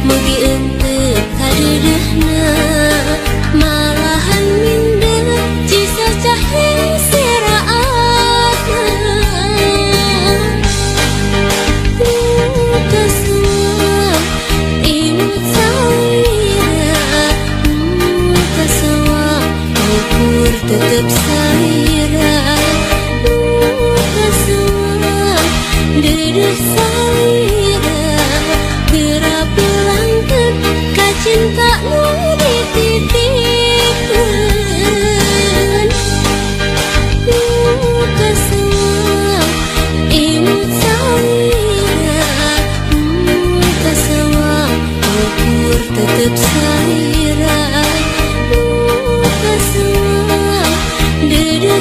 Mugi tetep saira kaseuang dedeuh saira geura bilangkeun ka cinta nu dititipkeun kaseuang imut saira kaseuang ukur tetep saira kaseuang dedeuh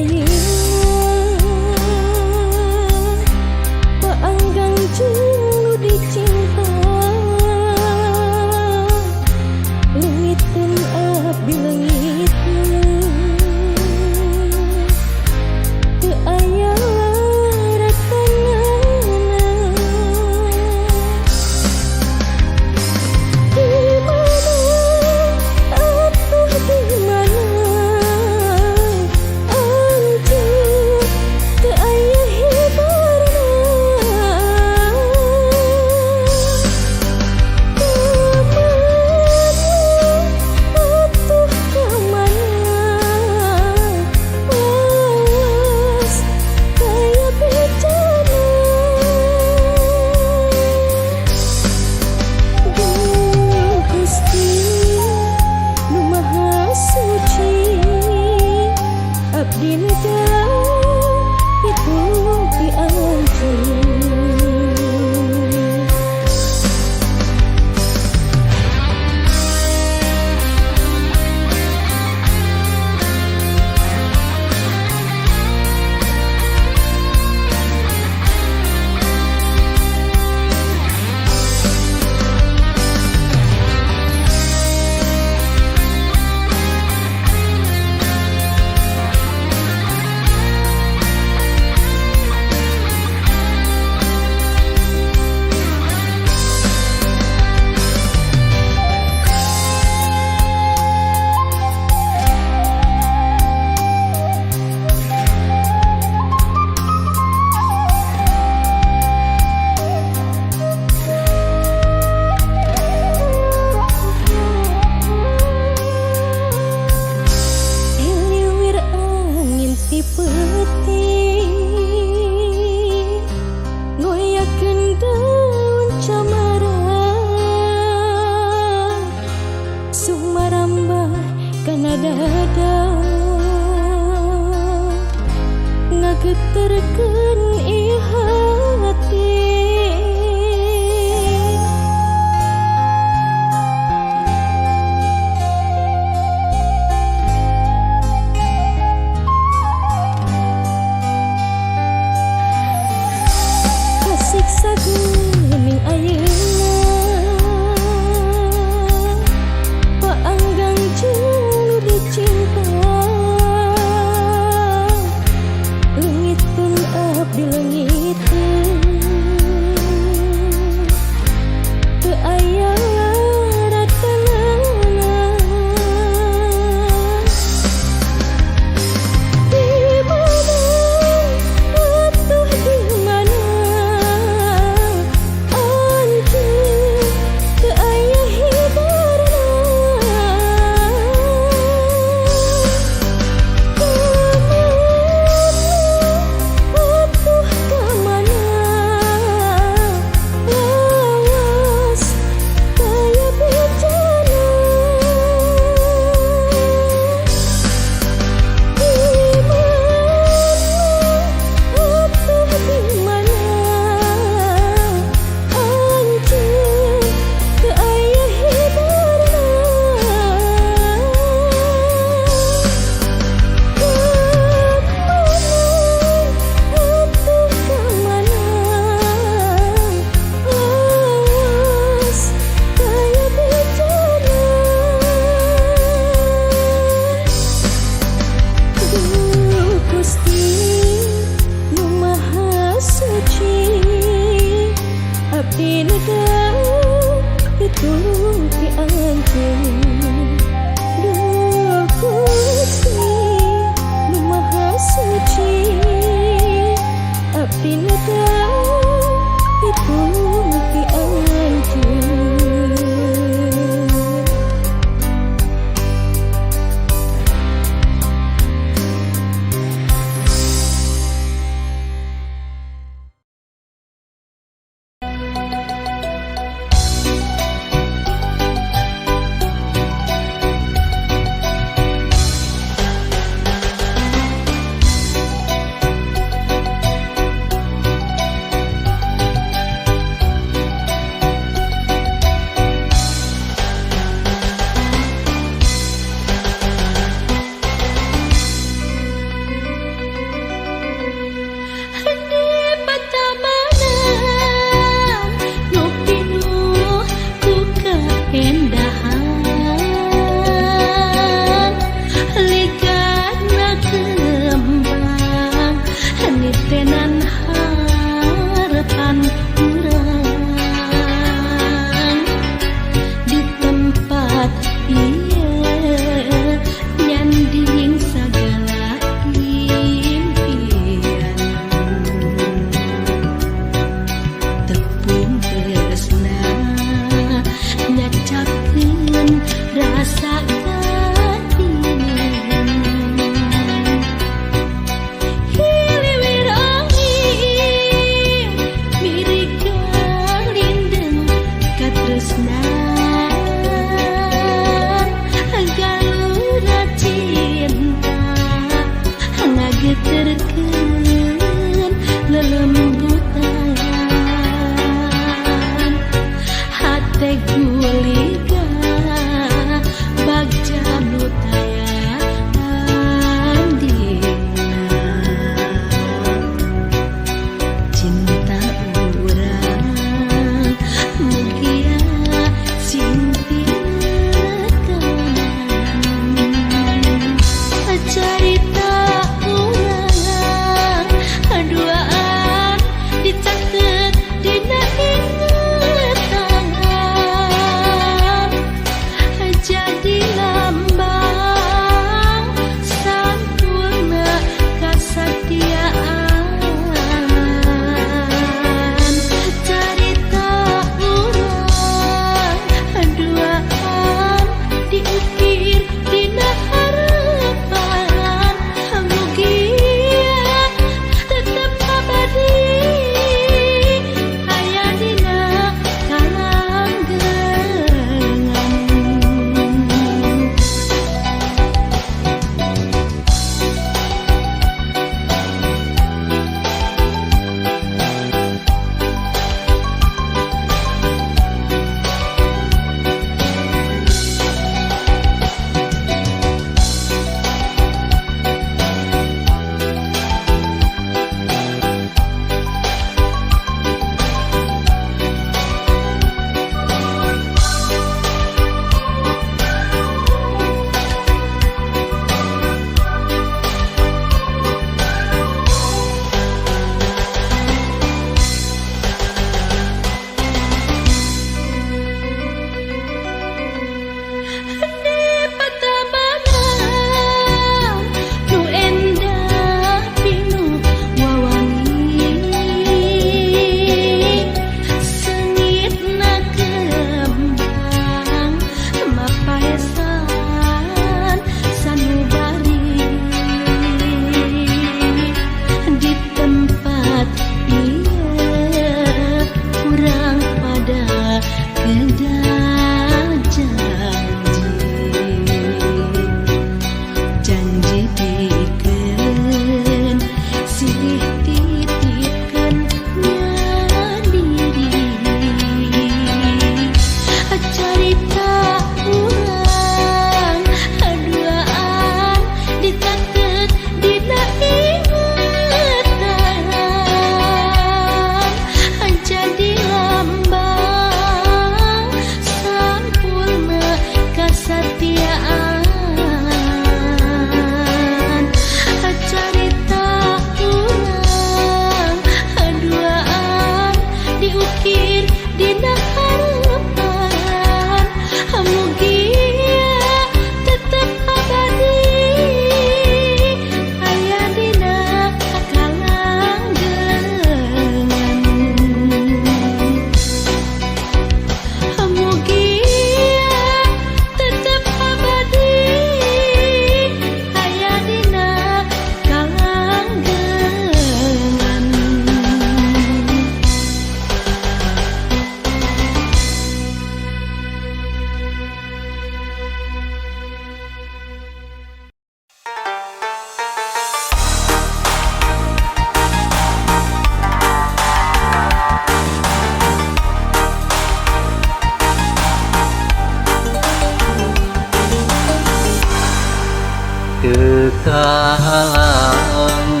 kahalang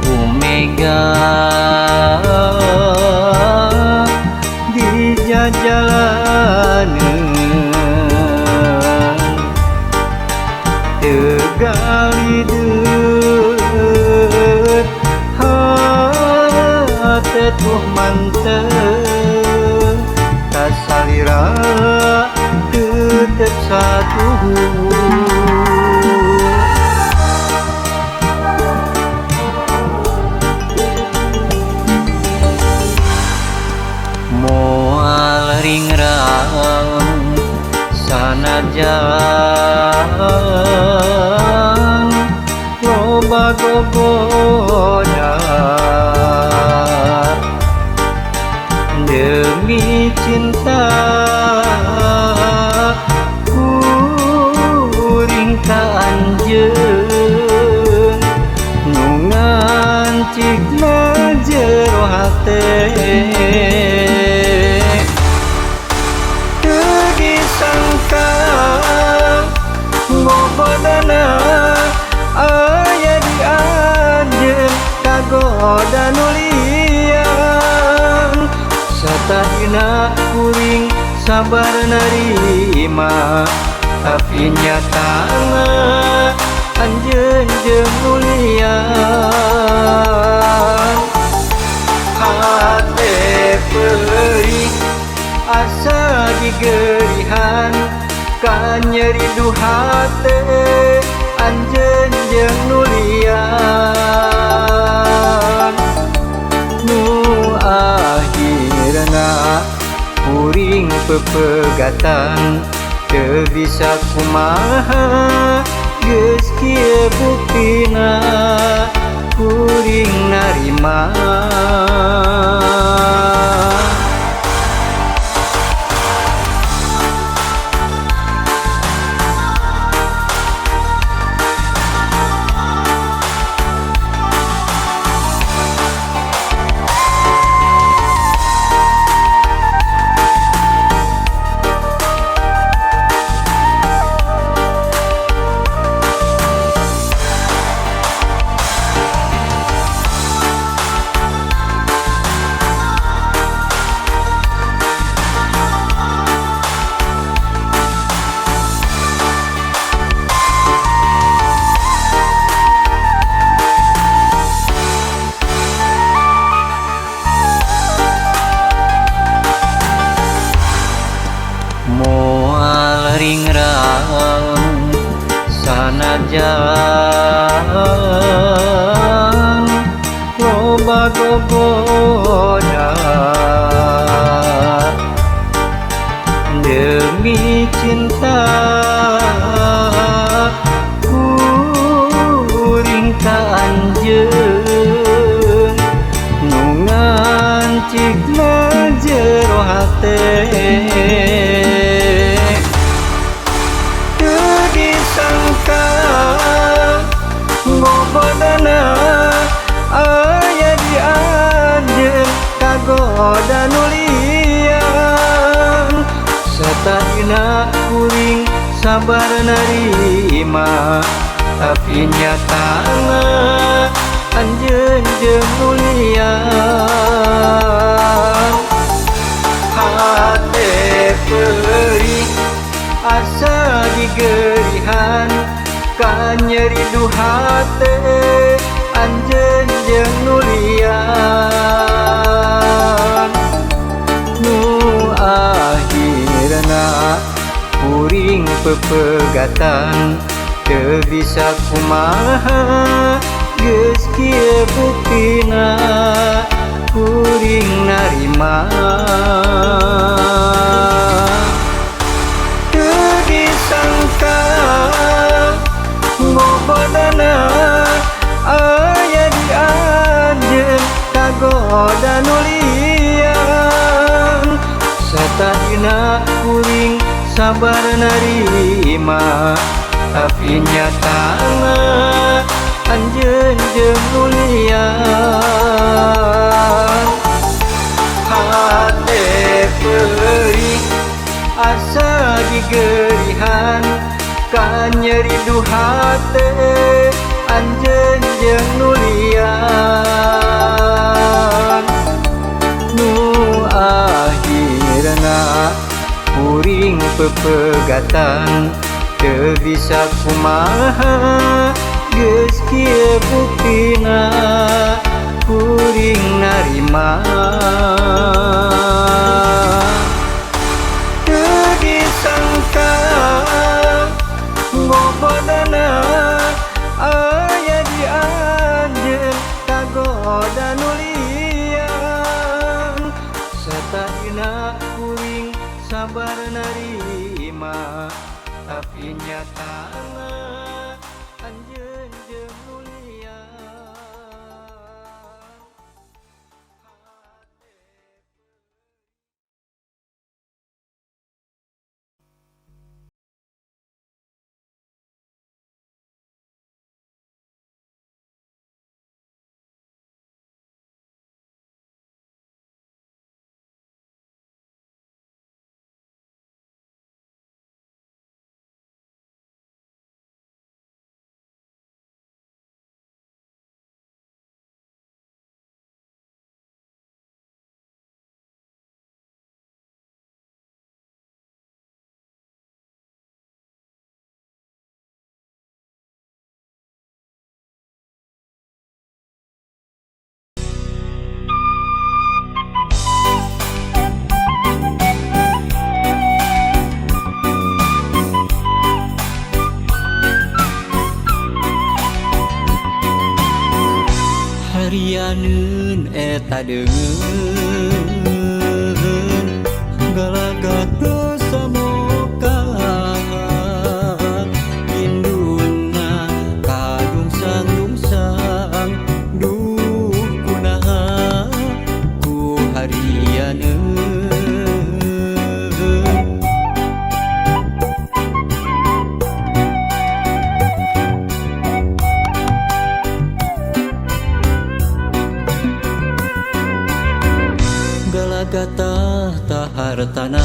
Umega di jajalaneun tegali deut hate tuh manteng kasalira tetep satu moal ringrang sanajan loba gogoda demi cinta kuring ka anjeun nu ngancikna jero hate teu disangka ngobodana aya di anjeun kagoda nu liang satahina kuring sabar narima tapi nyatana anjeun jeung muliang hate perih asa digerihan ka nyeri du hate anjeun jeung nuliang nu akhirna kuring pepegatan teu bisa kumaha geus kieu buktina kuring narima moal ringrang sanajan loba gogoda demi cinta kuring ka anjeun nu ngancikna jero hate ngobodana aya di anjeun kagoda nu liang satahina kuring sabar narima tapi nyatana anjeun jeung muliang hate perih asa digerihan ka nyeri du hate anjeun jeung nuliang nu akhirna kuring pepegatan teu bisa kumaha geus kieu buktina kuring narima teu disangka ngobodana aya di anjeun kagoda nu liang satahina kuring sabar narima tapi nyatana anjeun jeung muliang hate perih asa digerihan ka nyeri duhate anjeun jeung nulian nu akhirna kuring pepegatan teu bisa kumaha geus kieu buktina kuring narima teu disangka bobodana aya di anjeun kagoda nulian satahina kuring sabar narima tapi nyatana anjeun jeung nulian. Harianeun eta deungeun galagat samoga induna kadungsang-dungsang duh kunaha ku harianeun galagata tahartana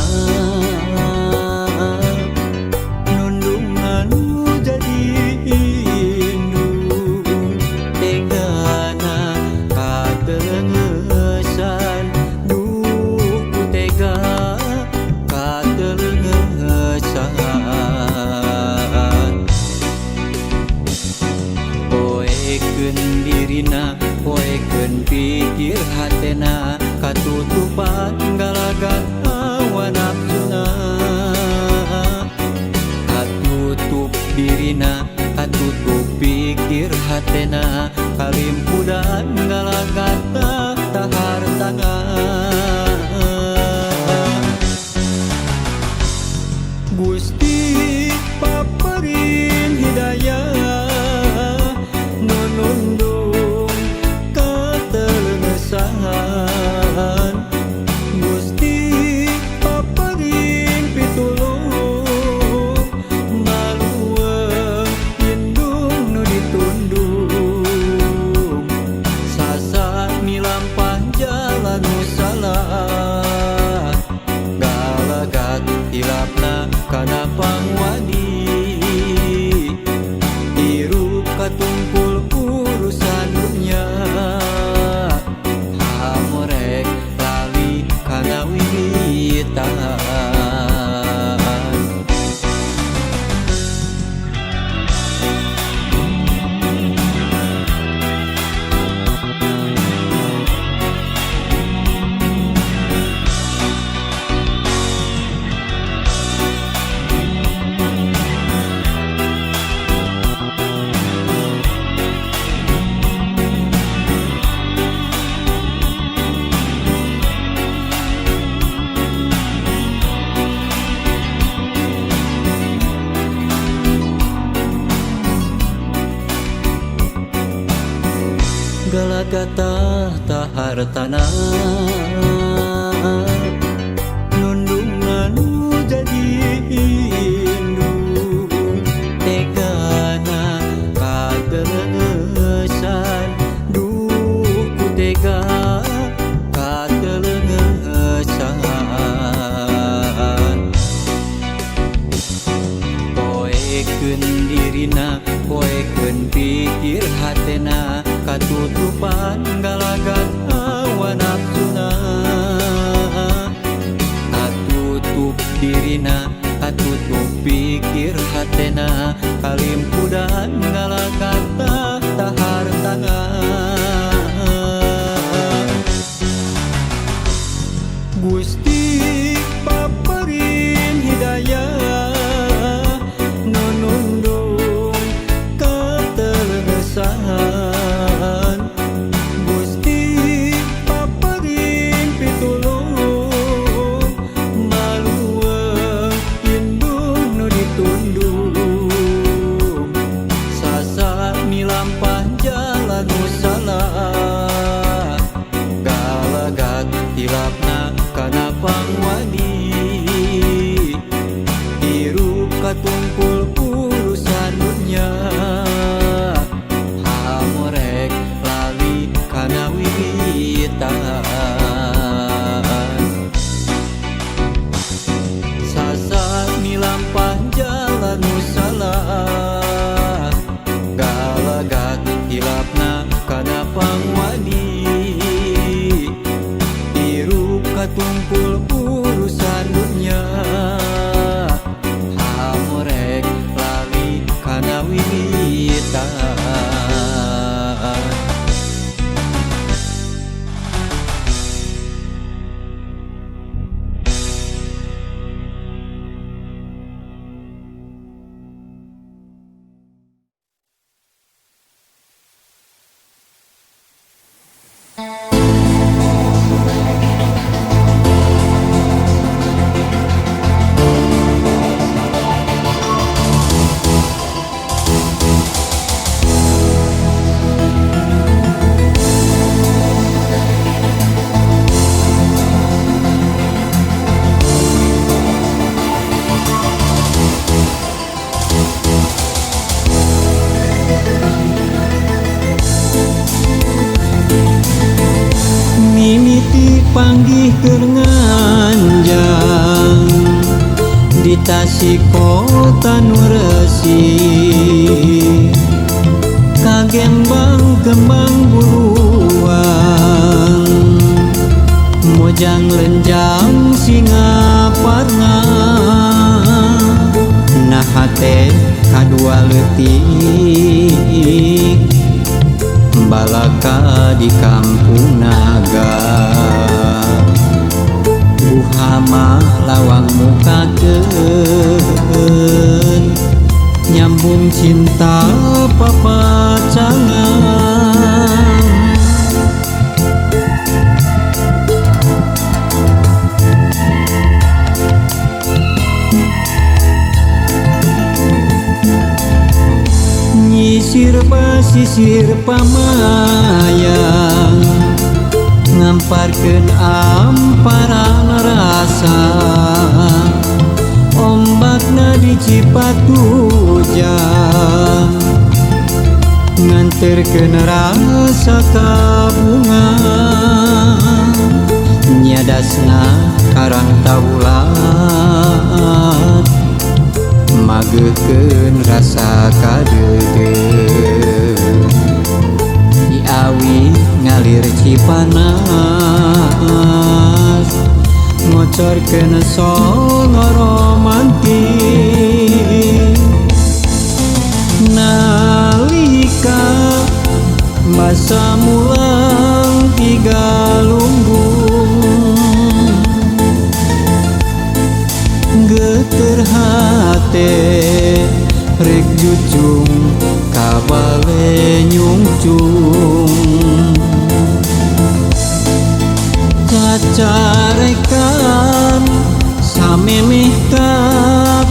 nundungan jadi indung tegana katelengesan duh ku tega katelengesan poekeun dirina poekeun pikir hatena katutupan galagat hawa nafsuna katutup dirina katutup pikir hatena kalimpudan galagat tahartana Gusti paparin hidayah nunundung katelengesan Gusti paparin pitulung maluweung indung nu ditundung sasa milampah jalan nu salah galagat hilapna kana pangwadi hirup katungkul urusan dunya hamorek lali kana wiwitan galagata tahartana nundungan jadi indung tegana katelengesan duh ku tega katelengesan poekeun Gusti paparin hidayah nunundung katelesan Gusti paparin pitulung maluang indung nu ditundung sasa milampah jalan nu salah galagat hilapna kana pangwani hirup katumpul urusan dunya hamorek lali kana wiwitan sasa milampah jalan nu salah galagat hilapna kana pangwani tumpul urusan dunya hamorek lali kana wiwitan panggih keur nganjang di Tasik kota nu resik kagembang kembang buruan mojang lenjang Singaparna nah hate kadua leutik balaka di kampung naga buhama lawang mukakeun nyambung cinta papacangan nyisir basisir pamayang ngamparkeun amparan rasa ombakna di Cipatujang nganterkeun rasa kabunga nyadasna karang taulat mageukeun rasa kadeudeung Awi ngalir Cipanas ngocorkeun solo romantik nalika masa mulang tiga lumbung geuteur hate rek jucung kabale nyungcung cacarekan samemeh ka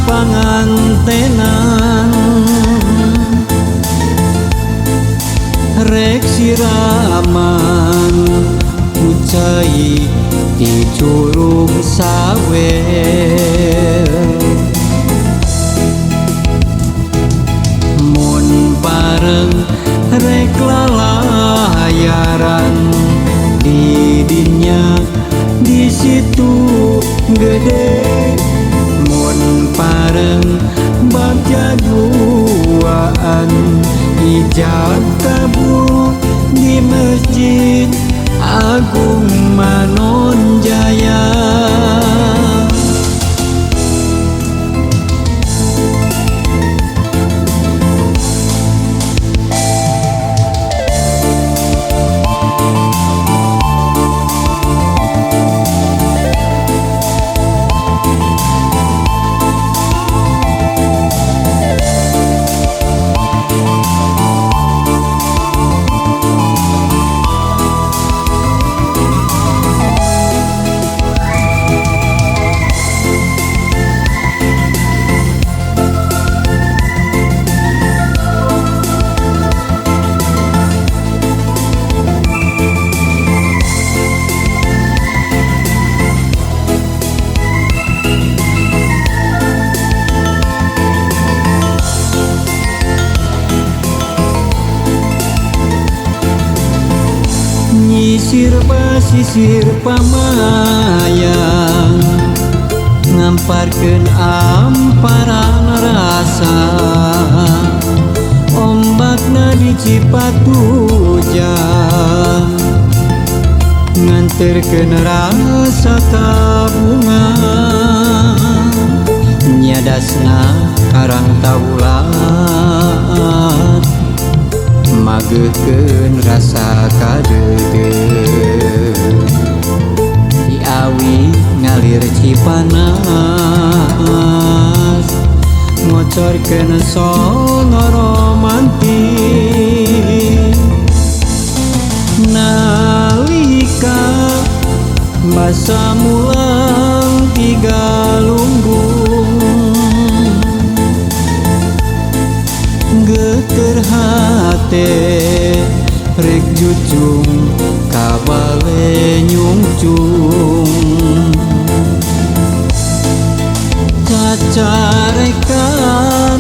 pangantenan rek siraman kucai di curug sawer bareng rek lalayaran di dinya di situ gede mun pareng bagja duaan ijab kabul di Masjid Agung Manonjaya pasisir pamayang ngamparkeun amparan rasa ombakna di Cipatujan nganterkeun rasa kabunga nyadasna karang taulat mageukeun rasa kadeudeut di awi ngalir Cipanas ngocorkeun sono romantis nalika basa mulang tiga lumbung geter hate rek jucung kabale nyungcung cacarekan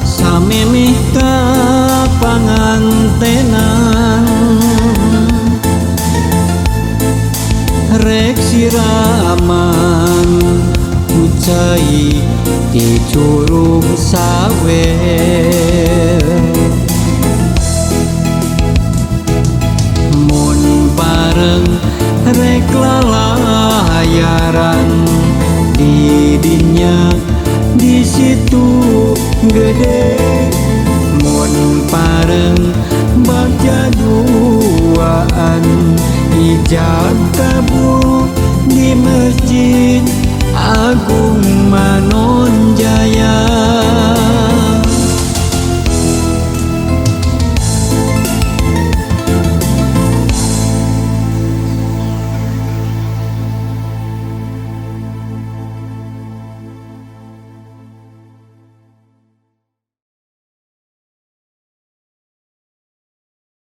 samemeh ka pangantenan rek siraman ucai di curug sawer mun bareng rek lalayaran di dinya di situ gede mun pareng baca duaan ijab